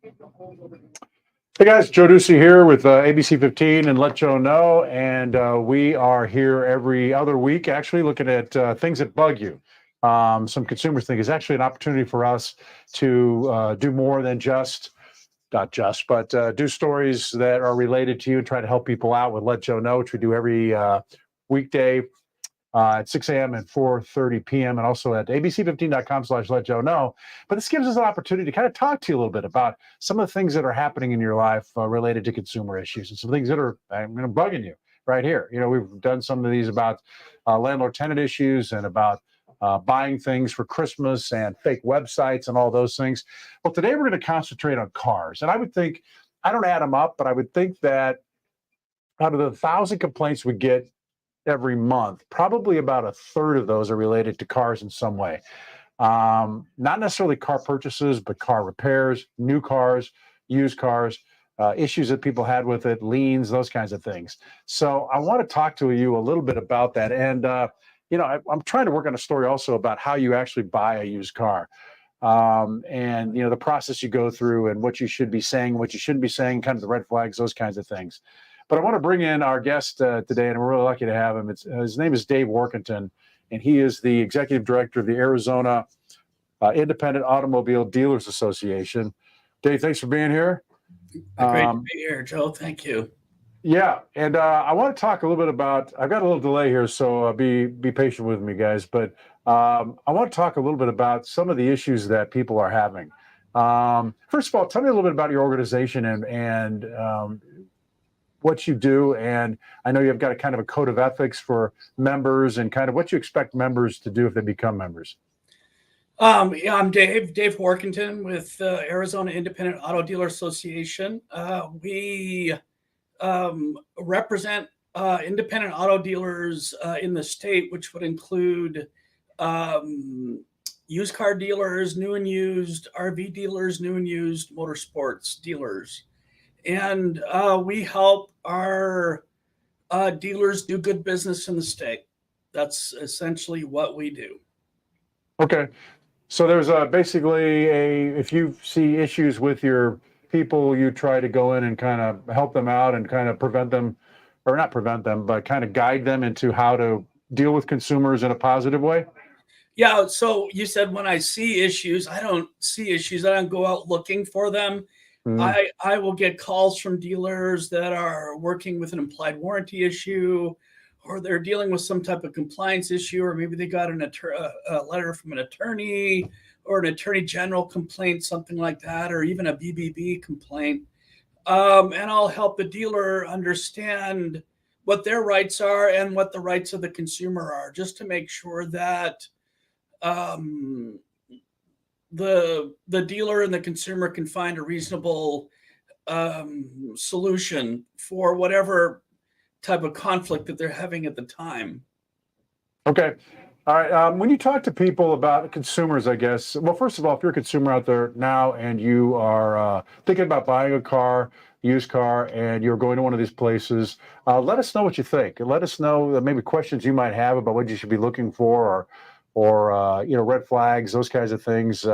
Hey guys, Joe Ducey here with ABC15 and Let Joe Know. And we are here every other week, actually looking at things that bug you. Some consumers think is actually an opportunity for us to do more than not just, but do stories that are related to you and try to help people out with Let Joe Know, which we do every weekday at 6 a.m. and 4:30 p.m. and also at abc15.com/let Joe know. But this gives us an opportunity to kind of talk to you a little bit about some of the things that are happening in your life related to consumer issues and some things that are bugging you right here. You know, we've done some of these about landlord-tenant issues and about buying things for Christmas and fake websites and all those things. Well, today we're going to concentrate on cars. And I would think, I don't add them up, but I would think that out of the 1,000 complaints we get every month, probably about a third of those are related to cars in some way. Not necessarily car purchases, but car repairs, new cars, used cars, issues that people had with it, liens, those kinds of things. So I want to talk to you a little bit about that. And, I'm trying to work on a story also about how you actually buy a used car. And, the process you go through and what you should be saying, what you shouldn't be saying, kind of the red flags, those kinds of things. But I want to bring in our guest today, and we're really lucky to have him. His name is Dave Workington, and he is the executive director of the Arizona Independent Automobile Dealers Association. Dave, thanks for being here. Great to be here, Joe. Thank you. Yeah, and I want to talk a little bit about. I've got a little delay here, so be patient with me, guys. But I want to talk a little bit about some of the issues that people are having. First of all, tell me a little bit about your organization and what you do. And I know you've got a kind of a code of ethics for members and kind of what you expect members to do if they become members. Yeah, I'm Dave Workington with Arizona Independent Auto Dealer Association. We represent independent auto dealers in the state, which would include used car dealers, new and used, RV dealers, new and used, motorsports dealers. And we help our dealers do good business in the state. That's essentially what we do. Okay. So there's basically if you see issues with your people, you try to go in and kind of help them out and kind of prevent them, or not prevent them, but kind of guide them into how to deal with consumers in a positive way? Yeah. So you said when I see issues, I don't see issues. I don't go out looking for them. I will get calls from dealers that are working with an implied warranty issue, or they're dealing with some type of compliance issue, or maybe they got a letter from an attorney or an attorney general complaint, something like that, or even a BBB complaint. And I'll help the dealer understand what their rights are and what the rights of the consumer are, just to make sure that the dealer and the consumer can find a reasonable solution for whatever type of conflict that they're having at the time. Okay. All right. When you talk to people about consumers, I guess, well, first of all, if you're a consumer out there now and you are thinking about buying a car, used car, and you're going to one of these places, let us know what you think. Let us know maybe questions you might have about what you should be looking for, or red flags, those kinds of things.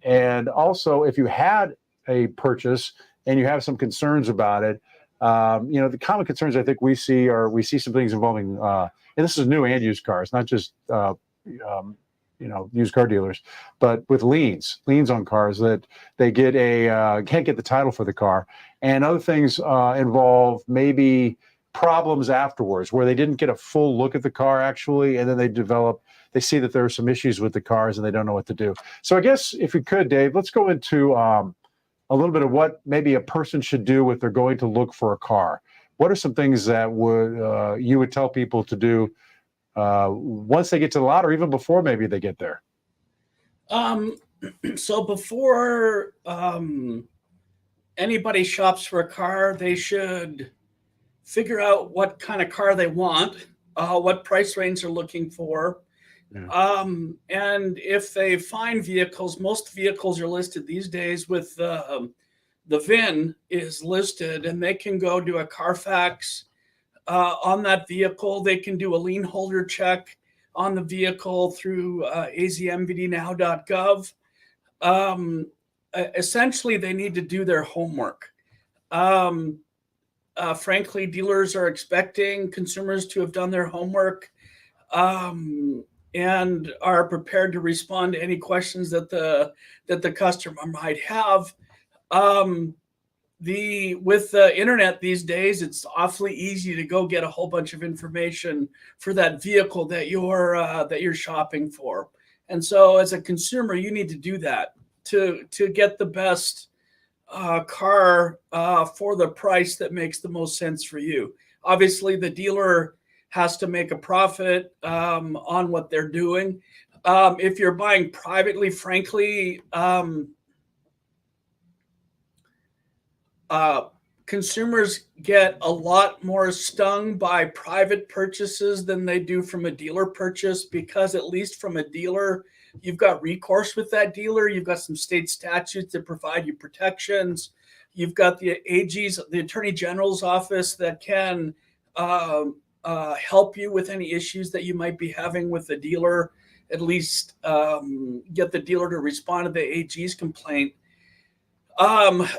And also, if you had a purchase and you have some concerns about it, the common concerns I think we see some things involving, and this is new and used cars, not just used car dealers, but with liens on cars that they can't get the title for the car, and other things involve maybe problems afterwards where they didn't get a full look at the car actually, and then they see that there are some issues with the cars and they don't know what to do. So I guess if you could, Dave, let's go into a little bit of what maybe a person should do if they're going to look for a car. What are some things that you would tell people to do once they get to the lot, or even before maybe they get there? So before anybody shops for a car, they should figure out what kind of car they want, what price range they're looking for. Yeah. And if they find vehicles, most vehicles are listed these days with the VIN is listed, and they can go do a Carfax on that vehicle. They can do a lien holder check on the vehicle through azmvdnow.gov. essentially they need to do their homework. Um, Frankly, dealers are expecting consumers to have done their homework, um, and are prepared to respond to any questions that the customer might have. Um, with the internet these days, it's awfully easy to go get a whole bunch of information for that vehicle that you're shopping for. And so, as a consumer, you need to do that to get the best car for the price that makes the most sense for you. Obviously, the dealer has to make a profit on what they're doing. If you're buying privately, frankly, consumers get a lot more stung by private purchases than they do from a dealer purchase, because at least from a dealer, you've got recourse with that dealer. You've got some state statutes that provide you protections. You've got the AG's, the Attorney General's office, that can help you with any issues that you might be having with the dealer, at least get the dealer to respond to the AG's complaint.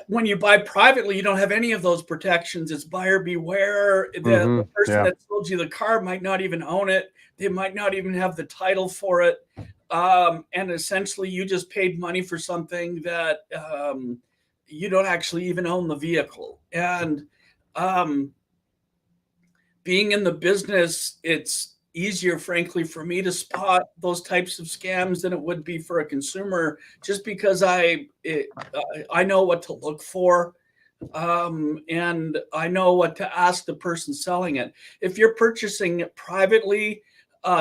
When you buy privately, you don't have any of those protections. It's buyer beware. The person that sold you the car might not even own it. They might not even have the title for it. And essentially, you just paid money for something that you don't actually even own the vehicle. And being in the business, it's easier, frankly, for me to spot those types of scams than it would be for a consumer, just because I know what to look for, and I know what to ask the person selling it. If you're purchasing it privately,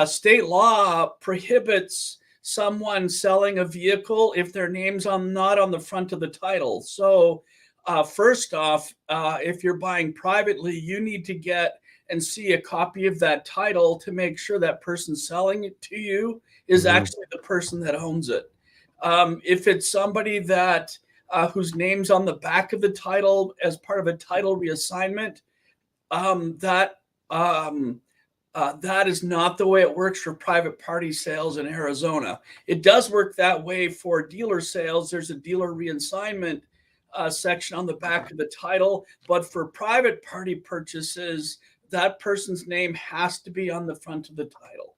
state law prohibits someone selling a vehicle if their name's not on the front of the title. So first off, if you're buying privately, you need to get and see a copy of that title to make sure that person selling it to you is actually the person that owns it. If it's somebody that whose name's on the back of the title as part of a title reassignment, that is not the way it works for private party sales in Arizona. It does work that way for dealer sales. There's a dealer reassignment section on the back of the title, but for private party purchases, that person's name has to be on the front of the title.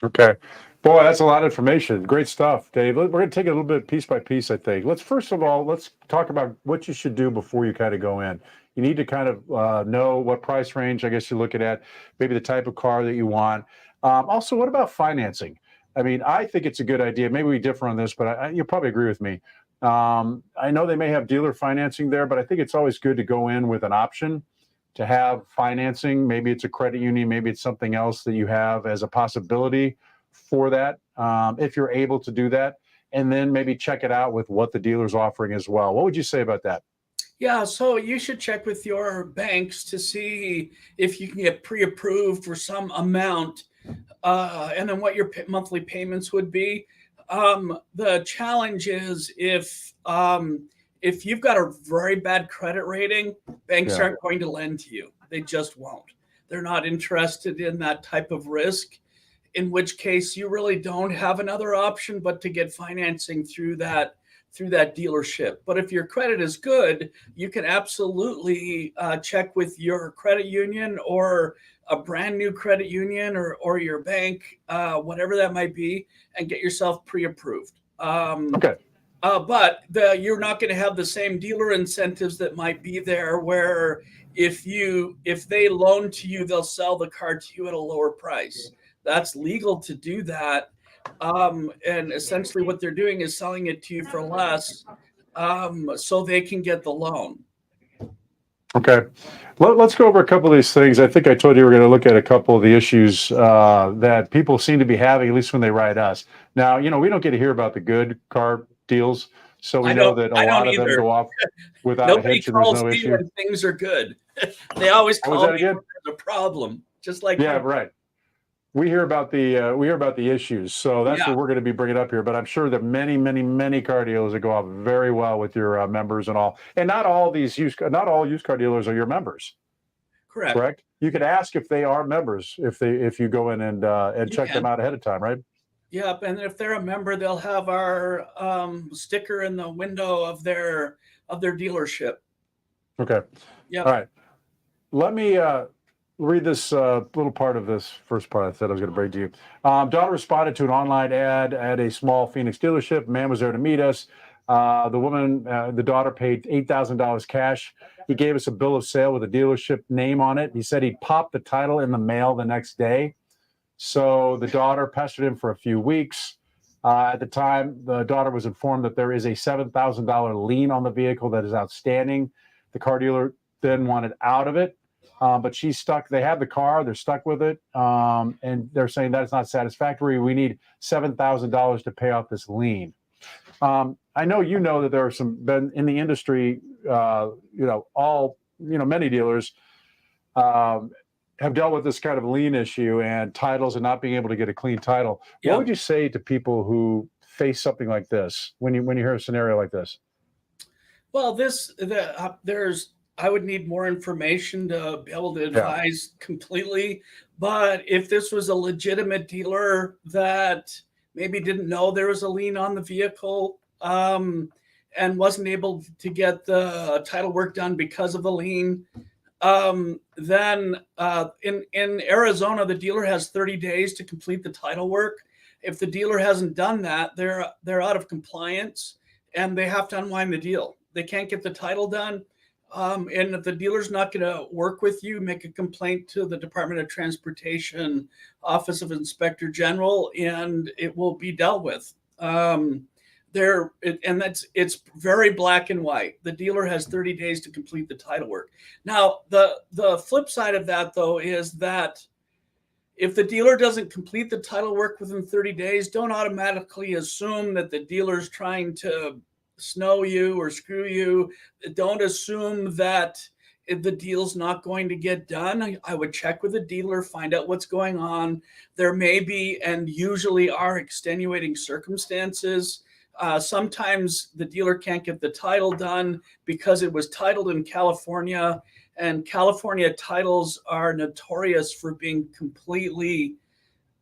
Okay. Boy, that's a lot of information. Great stuff, Dave. We're going to take it a little bit piece by piece, I think. First of all, let's talk about what you should do before you kind of go in. You need to kind of know what price range, I guess, you're looking at, maybe the type of car that you want. Also, what about financing? I mean, I think it's a good idea. Maybe we differ on this, but you'll probably agree with me. I know they may have dealer financing there, but I think it's always good to go in with an option to have financing. Maybe it's a credit union, maybe it's something else that you have as a possibility for that, if you're able to do that, and then maybe check it out with what the dealer's offering as well. What would you say about that? Yeah, so you should check with your banks to see if you can get pre-approved for some amount, and then what your monthly payments would be. The challenge is if you've got a very bad credit rating, banks aren't going to lend to you. They just won't. They're not interested in that type of risk, in which case you really don't have another option but to get financing through that dealership. But if your credit is good, you can absolutely check with your credit union or a brand new credit union or your bank, whatever that might be, and get yourself pre-approved. Okay. But you're not going to have the same dealer incentives that might be there, where if they loan to you, they'll sell the car to you at a lower price. That's legal to do that. And essentially what they're doing is selling it to you for less, so they can get the loan. Okay. Let's go over a couple of these things. I think I told you we're going to look at a couple of the issues that people seem to be having, at least when they write us. Now, we don't get to hear about the good car deals, so we know that a lot of them go off without a hitch and there's no issue. When things are good. They always call me when there's a problem, just like right. We hear about the issues, so that's what we're going to be bringing up here. But I'm sure that many, many, many car dealers that go off very well with your members and all. And not all used car dealers are your members. Correct. You can ask if they are members if you go in and check them out ahead of time, right? Yep. And if they're a member, they'll have our sticker in the window of their dealership. Okay. All Yep. right. Let me read this little part of this first part I said I was going to bring to you. Daughter responded to an online ad at a small Phoenix dealership. Man was there to meet us. The daughter paid $8,000 cash. He gave us a bill of sale with a dealership name on it. He said he'd pop the title in the mail the next day. So the daughter pestered him for a few weeks. At the time, the daughter was informed that there is a $7,000 lien on the vehicle that is outstanding. The car dealer then wanted out of it, but she's stuck. They have the car, they're stuck with it, and they're saying that is not satisfactory. We need $7,000 to pay off this lien. I know that there are some been in the industry, many dealers have dealt with this kind of lien issue and titles and not being able to get a clean title. What Yep. would you say to people who face something like this when you hear a scenario like this? Well, I would need more information to be able to Yeah. advise completely. But if this was a legitimate dealer that maybe didn't know there was a lien on the vehicle, and wasn't able to get the title work done because of the lien, then in Arizona, the dealer has 30 days to complete the title work. If the dealer hasn't done that, they're out of compliance and they have to unwind the deal. They can't get the title done. And if the dealer's not going to work with you, make a complaint to the Department of Transportation Office of Inspector General, and it will be dealt with. It's very black and white. The dealer has 30 days to complete the title work. Now, the flip side of that, though, is that if the dealer doesn't complete the title work within 30 days, don't automatically assume that the dealer's trying to snow you or screw you. Don't assume that if the deal's not going to get done. I would check with the dealer, find out what's going on. There may be and usually are extenuating circumstances. Sometimes the dealer can't get the title done because it was titled in California, and California titles are notorious for being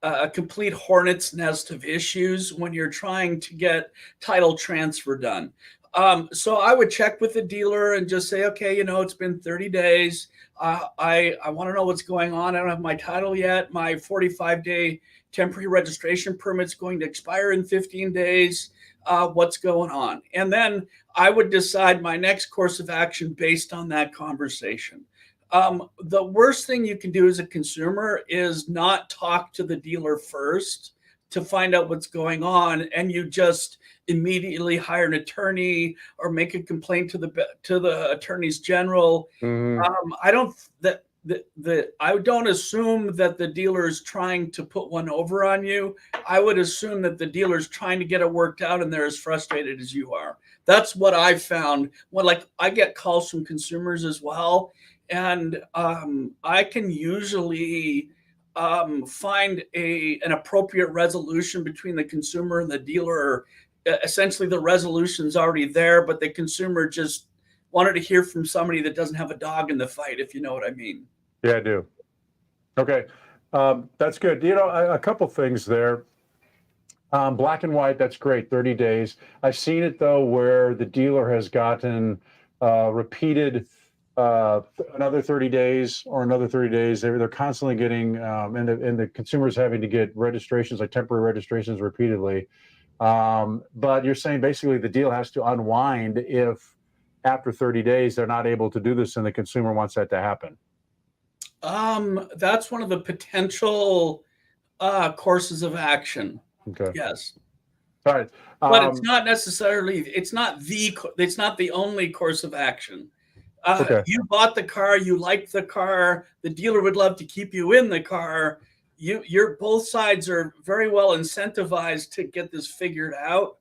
a complete hornet's nest of issues when you're trying to get title transfer done. So I would check with the dealer and just say, okay, it's been 30 days. I want to know what's going on. I don't have my title yet. My 45-day temporary registration permit's going to expire in 15 days. What's going on? And then I would decide my next course of action based on that conversation. The worst thing you can do as a consumer is not talk to the dealer first to find out what's going on, and you just immediately hire an attorney or make a complaint to the attorneys general. I don't assume that the dealer is trying to put one over on you. I would assume that the dealer is trying to get it worked out and they're as frustrated as you are. That's what I've found. I get calls from consumers as well, and I can usually find an appropriate resolution between the consumer and the dealer. Essentially, the resolution's already there, but the consumer just wanted to hear from somebody that doesn't have a dog in the fight, if you know what I mean. Yeah, I do. Okay. That's good. A couple things there. Black and white, that's great, 30 days. I've seen it, though, where the dealer has gotten repeated another 30 days or another 30 days. They're constantly getting, and the consumer's having to get registrations, like temporary registrations, repeatedly. But you're saying basically the deal has to unwind if after 30 days they're not able to do this and the consumer wants that to happen. That's one of the potential courses of action. Okay. Yes. All right. But it's not the only course of action. Okay. You bought the car, you liked the car, the dealer would love to keep you in the car. Both sides are very well incentivized to get this figured out.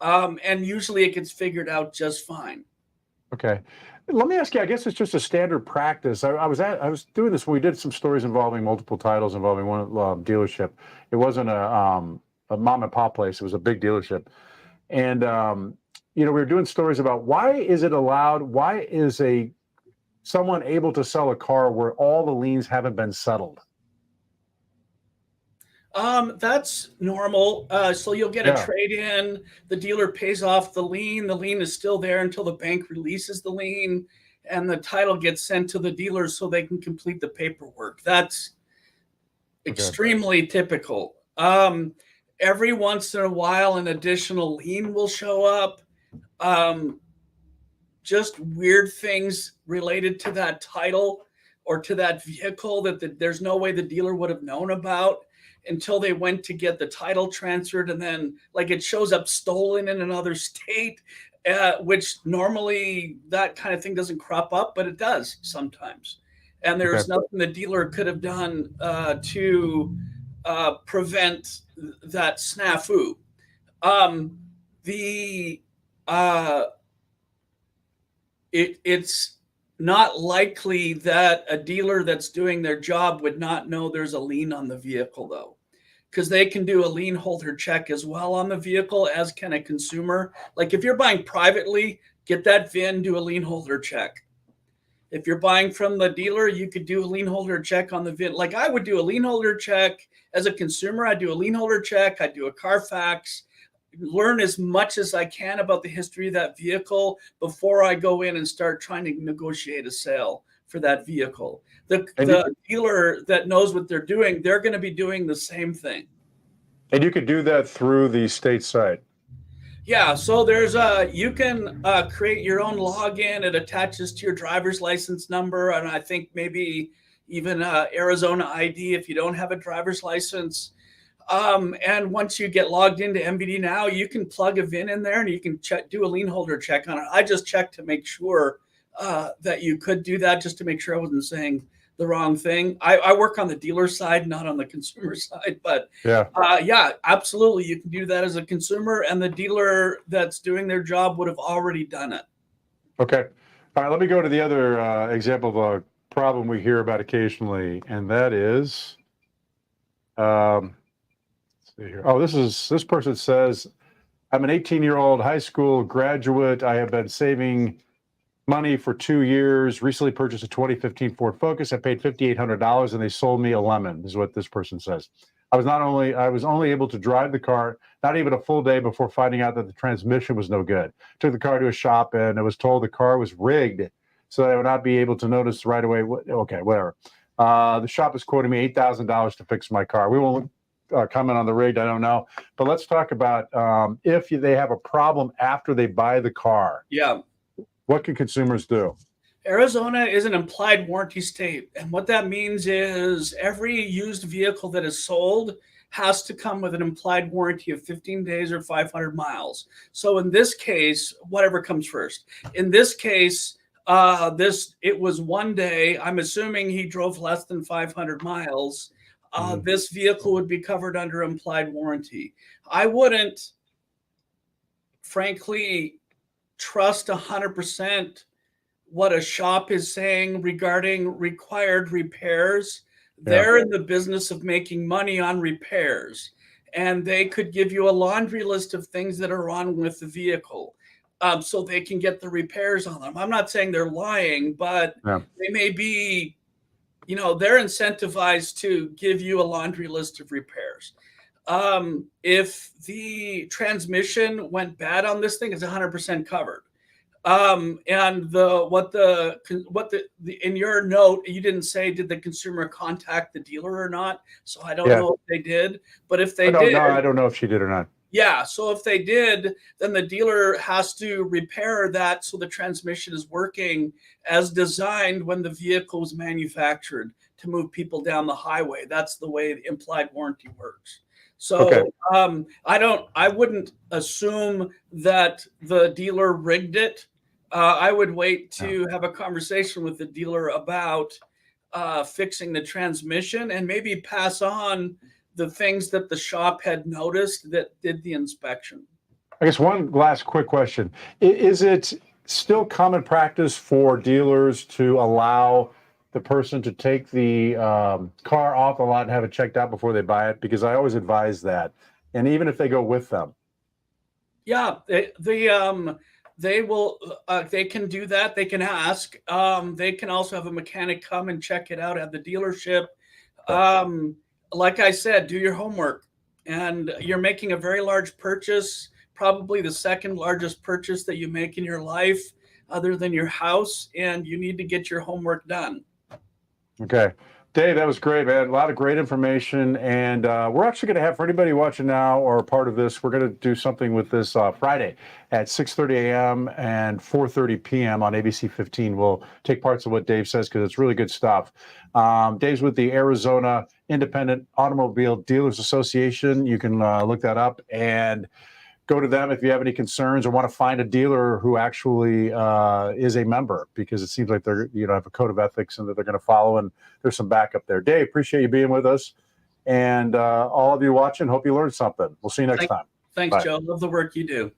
And usually it gets figured out just fine. Okay. Let me ask you, I guess it's just a standard practice. I was doing this when we did some stories involving multiple titles involving one dealership. It wasn't a mom and pop place. It was a big dealership. And, we were doing stories about why is it allowed? Why is someone able to sell a car where all the liens haven't been settled? That's normal. So you'll get a Yeah. trade in. The dealer pays off the lien. The lien is still there until the bank releases the lien, and the title gets sent to the dealer so they can complete the paperwork. That's Okay. extremely typical. Every once in a while, an additional lien will show up. Um, just weird things related to that title or to that vehicle that there's no way the dealer would have known about until they went to get the title transferred, and then like it shows up stolen in another state, which normally that kind of thing doesn't crop up, but it does sometimes. And Okay. there's nothing the dealer could have done to prevent that snafu. The it's not likely that a dealer that's doing their job would not know there's a lien on the vehicle, though, because they can do a lien holder check as well on the vehicle, as can a consumer. Like if you're buying privately, get that VIN, do a lien holder check. If you're buying from the dealer, you could do a lien holder check on the VIN. Like I would do a lien holder check as a consumer. I'd do a lien holder check. I'd do a Carfax, learn as much as I can about the history of that vehicle before I go in and start trying to negotiate a sale for that vehicle. The dealer that knows what they're doing, they're going to be doing the same thing. And you could do that through the state site. Yeah, so there's you can create your own login. It attaches to your driver's license number, and I think maybe even Arizona ID if you don't have a driver's license. And once you get logged into MBD now, you can plug a VIN in there and you can do a lien holder check on it. I just checked to make sure that you could do that, just to make sure I wasn't saying the wrong thing. I work on the dealer side, not on the consumer side, but yeah, absolutely. You can do that as a consumer, and the dealer that's doing their job would have already done it. Okay. All right. Let me go to the other example of a problem we hear about occasionally, and that is, let's see here. Oh, this person says, I'm an 18-year-old high school graduate. I have been saving money for 2 years, recently purchased a 2015 Ford Focus. I paid $5,800 and they sold me a lemon, is what this person says. I was only able to drive the car, not even a full day before finding out that the transmission was no good. Took the car to a shop and I was told the car was rigged so that I would not be able to notice right away. Okay, whatever. The shop is quoting me $8,000 to fix my car. We won't comment on the rigged, I don't know. But let's talk about if they have a problem after they buy the car. Yeah. What can consumers do? Arizona is an implied warranty state. And what that means is every used vehicle that is sold has to come with an implied warranty of 15 days or 500 miles. So in this case, whatever comes first. In this case, it was 1 day. I'm assuming he drove less than 500 miles. This vehicle would be covered under implied warranty. I wouldn't, frankly, trust 100% what a shop is saying regarding required repairs. Yeah. They're in the business of making money on repairs, and they could give you a laundry list of things that are wrong with the vehicle, so they can get the repairs on them. I'm not saying they're lying, but they may be, they're incentivized to give you a laundry list of repairs. If the transmission went bad on this thing, it's 100% covered. And in your note, you didn't say, did the consumer contact the dealer or not? So I don't know if they did, but if they did, I don't know if she did or not. Yeah. So if they did, then the dealer has to repair that so the transmission is working as designed when the vehicle was manufactured to move people down the highway. That's the way the implied warranty works. So I wouldn't assume that the dealer rigged it. I would wait to have a conversation with the dealer about fixing the transmission and maybe pass on the things that the shop had noticed that did the inspection. I guess one last quick question. Is it still common practice for dealers to allow the person to take the car off the lot and have it checked out before they buy it? Because I always advise that. And even if they go with them. Yeah, they will, they can do that. They can ask. They can also have a mechanic come and check it out at the dealership. like I said, do your homework. And you're making a very large purchase, probably the second largest purchase that you make in your life, other than your house, and you need to get your homework done. Okay. Dave, that was great, man. A lot of great information. And we're actually going to have, for anybody watching now or part of this, we're going to do something with this Friday at 6:30 a.m. and 4:30 p.m. on ABC 15. We'll take parts of what Dave says because it's really good stuff. Dave's with the Arizona Independent Automobile Dealers Association. You can look that up and go to them if you have any concerns or want to find a dealer who actually is a member, because it seems like they're, have a code of ethics and that they're going to follow, and there's some backup there. Dave, appreciate you being with us. And all of you watching, hope you learned something. We'll see you next time. Thanks, Bye. Joe. Love the work you do.